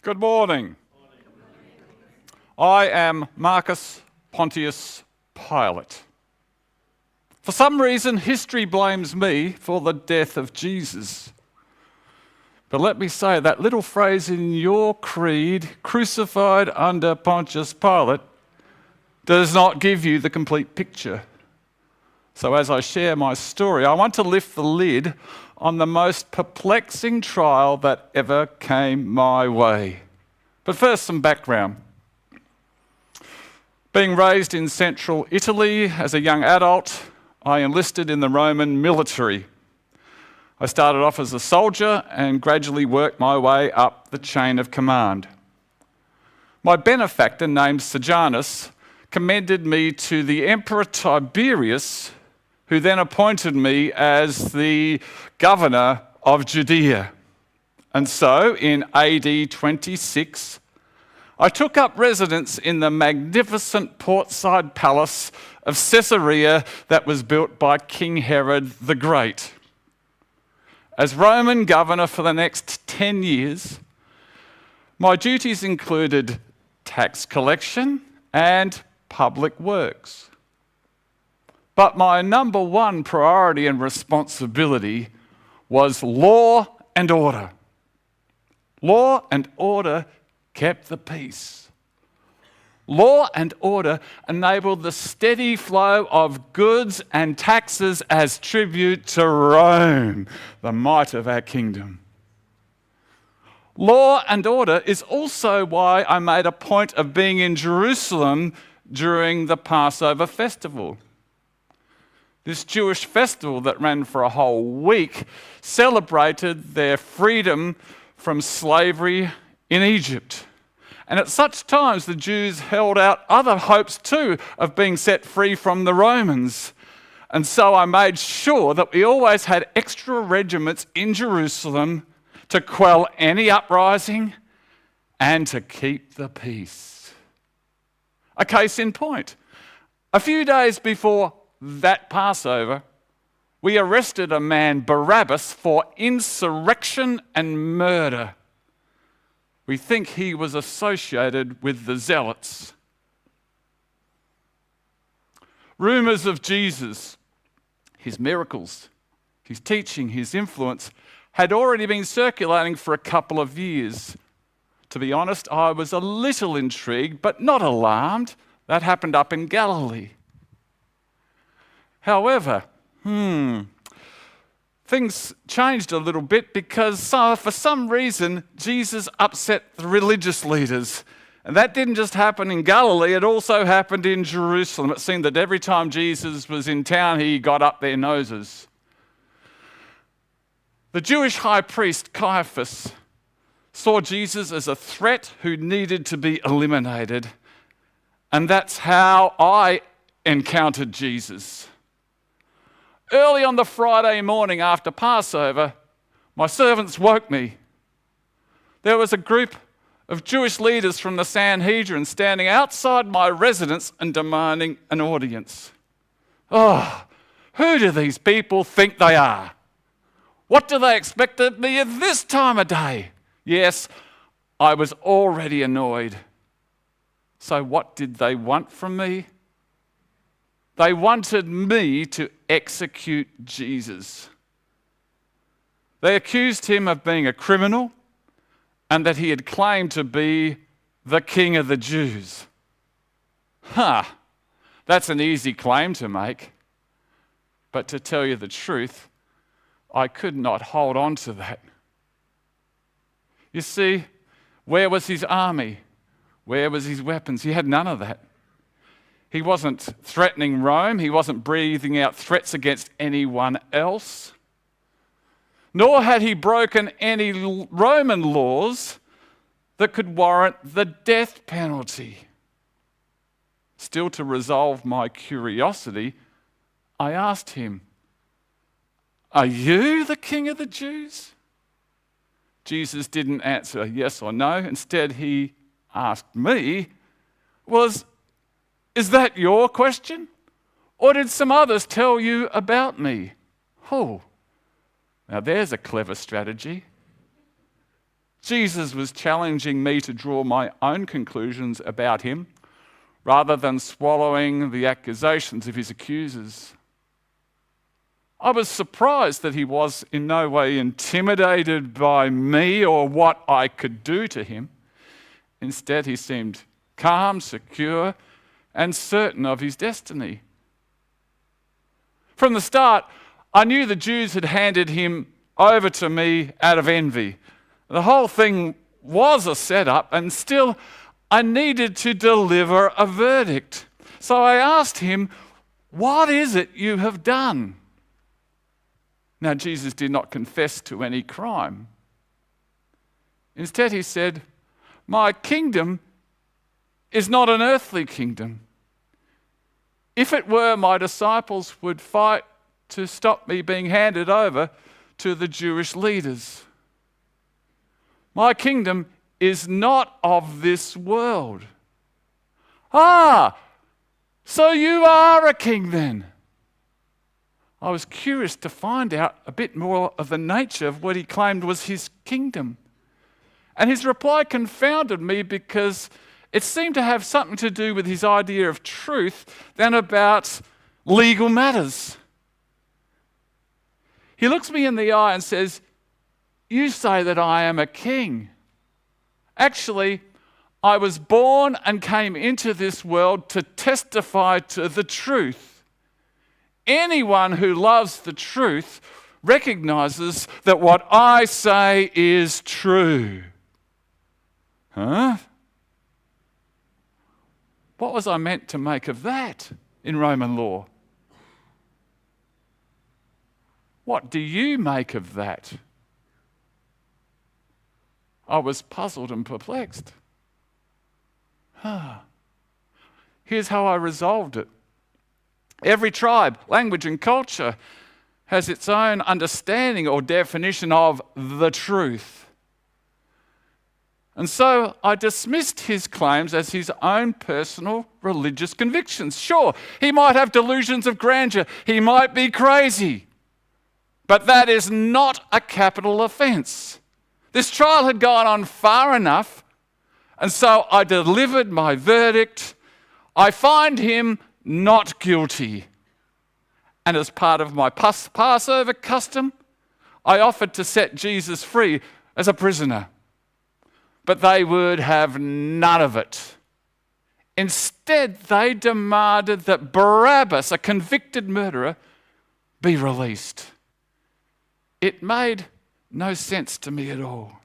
Good morning. I am Marcus Pontius Pilate. For some reason, history blames me for the death of Jesus. But let me say, that little phrase in your creed, crucified under Pontius Pilate, does not give you the complete picture. So as I share my story, I want to lift the lid on the most perplexing trial that ever came my way. But first, some background. Being raised in central Italy as a young adult, I enlisted in the Roman military. I started off as a soldier and gradually worked my way up the chain of command. My benefactor, named Sejanus, commended me to the Emperor Tiberius, who then appointed me as the governor of Judea. And so, in AD 26, I took up residence in the magnificent portside palace of Caesarea that was built by King Herod the Great. As Roman governor for the next 10 years, my duties included tax collection and public works. But my number one priority and responsibility was law and order. Law and order kept the peace. Law and order enabled the steady flow of goods and taxes as tribute to Rome, the might of our kingdom. Law and order is also why I made a point of being in Jerusalem during the Passover festival. This Jewish festival that ran for a whole week celebrated their freedom from slavery in Egypt. And at such times, the Jews held out other hopes too of being set free from the Romans. And so I made sure that we always had extra regiments in Jerusalem to quell any uprising and to keep the peace. A case in point. A few days before that Passover, we arrested a man, Barabbas, for insurrection and murder. We think he was associated with the Zealots. Rumours of Jesus, his miracles, his teaching, his influence, had already been circulating for a couple of years. To be honest, I was a little intrigued, but not alarmed. That happened up in Galilee. However, things changed a little bit because for some reason, Jesus upset the religious leaders. And that didn't just happen in Galilee, it also happened in Jerusalem. It seemed that every time Jesus was in town, he got up their noses. The Jewish high priest, Caiaphas, saw Jesus as a threat who needed to be eliminated. And that's how I encountered Jesus. Early on the Friday morning after Passover, my servants woke me. There was a group of Jewish leaders from the Sanhedrin standing outside my residence and demanding an audience. Oh, who do these people think they are? What do they expect of me at this time of day? Yes, I was already annoyed. So what did they want from me? They wanted me to execute Jesus. They accused him of being a criminal and that he had claimed to be the King of the Jews. That's an easy claim to make. But to tell you the truth, I could not hold on to that. You see, where was his army? Where was his weapons? He had none of that. He wasn't threatening Rome. He wasn't breathing out threats against anyone else. Nor had he broken any Roman laws that could warrant the death penalty. Still, to resolve my curiosity, I asked him, "Are you the King of the Jews?" Jesus didn't answer yes or no. Instead, he asked me, "Is that your question? Or did some others tell you about me?" Oh, now there's a clever strategy. Jesus was challenging me to draw my own conclusions about him rather than swallowing the accusations of his accusers. I was surprised that he was in no way intimidated by me or what I could do to him. Instead, he seemed calm, secure, and certain of his destiny. From the start, I knew the Jews had handed him over to me out of envy. The whole thing was a setup, and still I needed to deliver a verdict. So I asked him, "What is it you have done?" Now, Jesus did not confess to any crime. Instead, he said, "My kingdom is not an earthly kingdom. If it were, my disciples would fight to stop me being handed over to the Jewish leaders. My kingdom is not of this world." "Ah, so you are a king then?" I was curious to find out a bit more of the nature of what he claimed was his kingdom. And his reply confounded me because it seemed to have something to do with his idea of truth than about legal matters. He looks me in the eye and says, "You say that I am a king. Actually, I was born and came into this world to testify to the truth. Anyone who loves the truth recognizes that what I say is true." Huh? What was I meant to make of that in Roman law? What do you make of that? I was puzzled and perplexed. Here's how I resolved it. Every tribe, language, and culture has its own understanding or definition of the truth. And so I dismissed his claims as his own personal religious convictions. Sure, he might have delusions of grandeur, he might be crazy, but that is not a capital offence. This trial had gone on far enough, and so I delivered my verdict. I find him not guilty. And as part of my Passover custom, I offered to set Jesus free as a prisoner. But they would have none of it. Instead, they demanded that Barabbas, a convicted murderer, be released. It made no sense to me at all.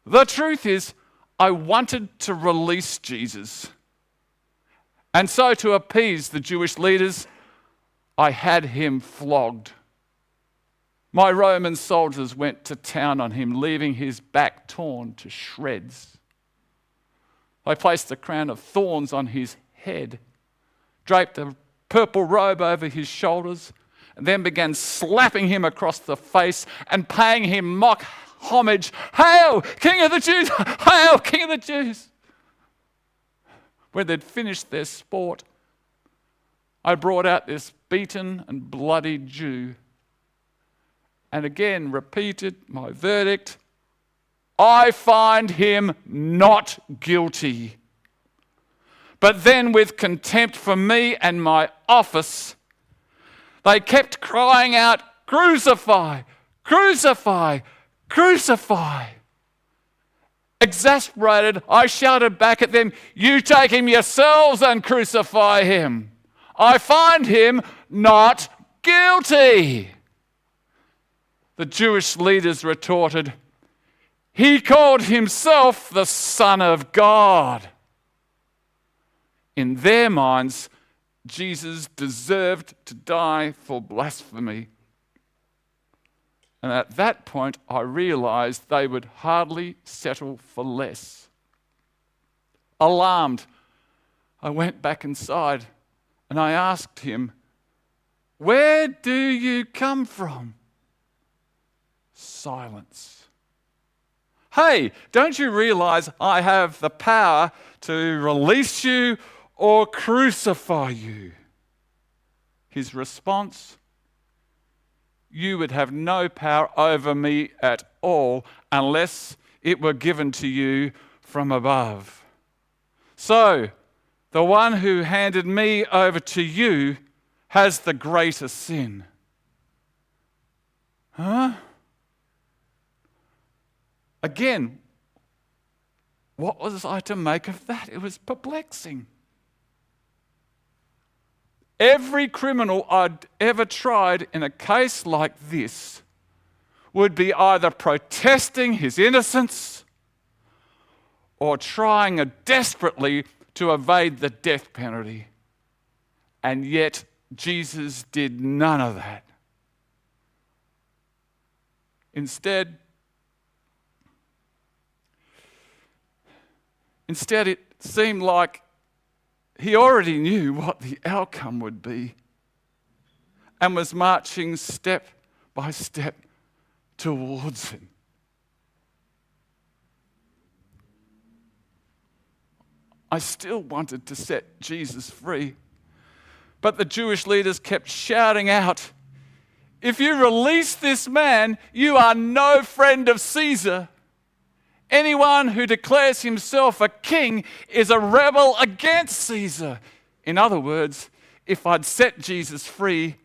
The truth is, I wanted to release Jesus. And so, to appease the Jewish leaders, I had him flogged. My Roman soldiers went to town on him, leaving his back torn to shreds. I placed a crown of thorns on his head, draped a purple robe over his shoulders, and then began slapping him across the face and paying him mock homage. "Hail, King of the Jews! Hail, King of the Jews!" When they'd finished their sport, I brought out this beaten and bloody Jew and again repeated my verdict. I find him not guilty. But then, with contempt for me and my office, they kept crying out, "Crucify, crucify, crucify." Exasperated, I shouted back at them, "You take him yourselves and crucify him. I find him not guilty." The Jewish leaders retorted, "He called himself the Son of God." In their minds, Jesus deserved to die for blasphemy. And at that point, I realized they would hardly settle for less. Alarmed, I went back inside and I asked him, "Where do you come from?" Silence. "Hey, don't you realize I have the power to release you or crucify you?" His response, you would have no power over me at all unless it were given to you from above. So, the one who handed me over to you has the greater sin. Huh? Again, what was I to make of that? It was perplexing. Every criminal I'd ever tried in a case like this would be either protesting his innocence or trying desperately to evade the death penalty. And yet, Jesus did none of that. Instead, it seemed like he already knew what the outcome would be and was marching step by step towards it. I still wanted to set Jesus free, but the Jewish leaders kept shouting out, "If you release this man, you are no friend of Caesar. Anyone who declares himself a king is a rebel against Caesar." In other words, if I'd set Jesus free,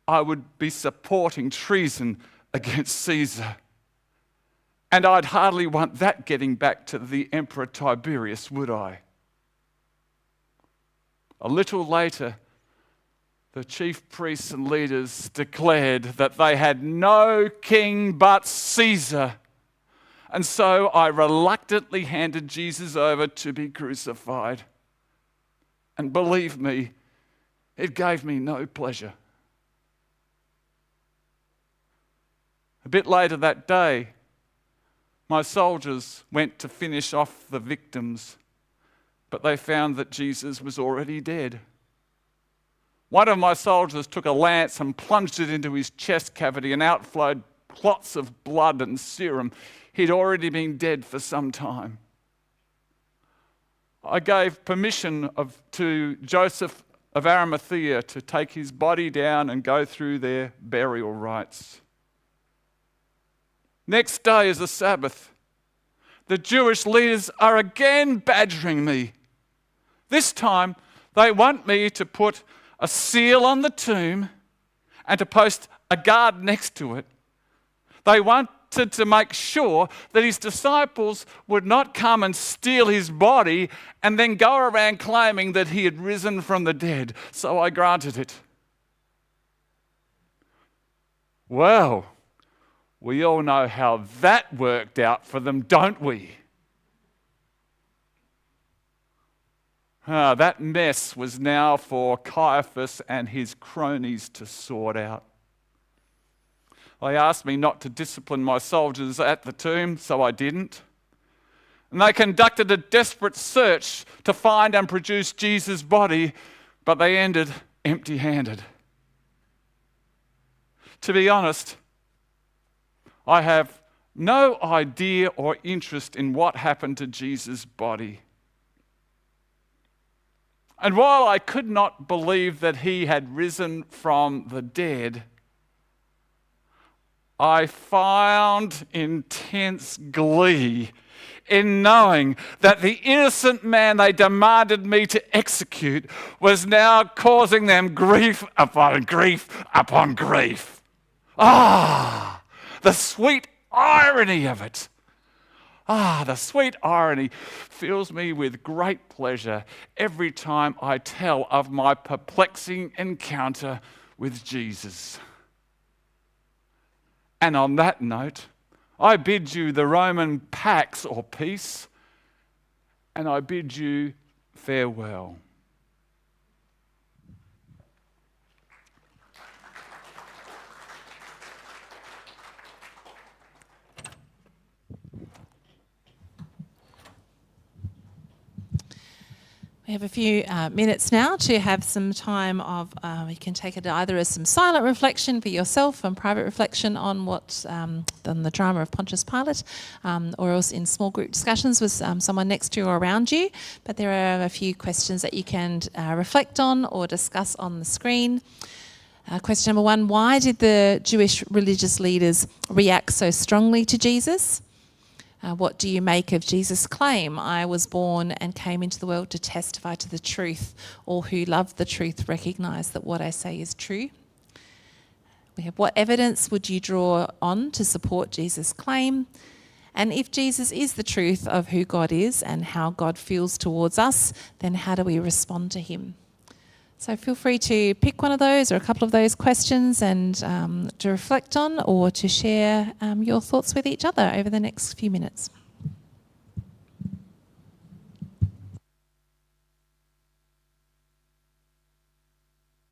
I would be supporting treason against Caesar. And I'd hardly want that getting back to the Emperor Tiberius, would I? A little later, the chief priests and leaders declared that they had no king but Caesar. And so I reluctantly handed Jesus over to be crucified. And believe me, it gave me no pleasure. A bit later that day, my soldiers went to finish off the victims, but they found that Jesus was already dead. One of my soldiers took a lance and plunged it into his chest cavity, and out flowed clots of blood and serum. He'd already been dead for some time. I gave permission to Joseph of Arimathea to take his body down and go through their burial rites. Next day is the Sabbath. The Jewish leaders are again badgering me. This time, they want me to put a seal on the tomb and to post a guard next to it. They wanted to make sure that his disciples would not come and steal his body and then go around claiming that he had risen from the dead. So I granted it. Well, we all know how that worked out for them, don't we? That mess was now for Caiaphas and his cronies to sort out. They asked me not to discipline my soldiers at the tomb, so I didn't. And they conducted a desperate search to find and produce Jesus' body, but they ended empty-handed. To be honest, I have no idea or interest in what happened to Jesus' body. And while I could not believe that he had risen from the dead, I found intense glee in knowing that the innocent man they demanded me to execute was now causing them grief upon grief upon grief. The sweet irony of it. The sweet irony fills me with great pleasure every time I tell of my perplexing encounter with Jesus. And on that note, I bid you the Roman pax or peace, and I bid you farewell. We have a few minutes now to have some time of, you can take it either as some silent reflection for yourself and private reflection on what's on the drama of Pontius Pilate, or else in small group discussions with someone next to you or around you. But there are a few questions that you can reflect on or discuss on the screen. Question number 1, why did the Jewish religious leaders react so strongly to Jesus? What do you make of Jesus' claim, I was born and came into the world to testify to the truth? All who love the truth recognise that what I say is true. We have, what evidence would you draw on to support Jesus' claim? And if Jesus is the truth of who God is and how God feels towards us, then how do we respond to him? So feel free to pick one of those or a couple of those questions and to reflect on, or to share your thoughts with each other over the next few minutes.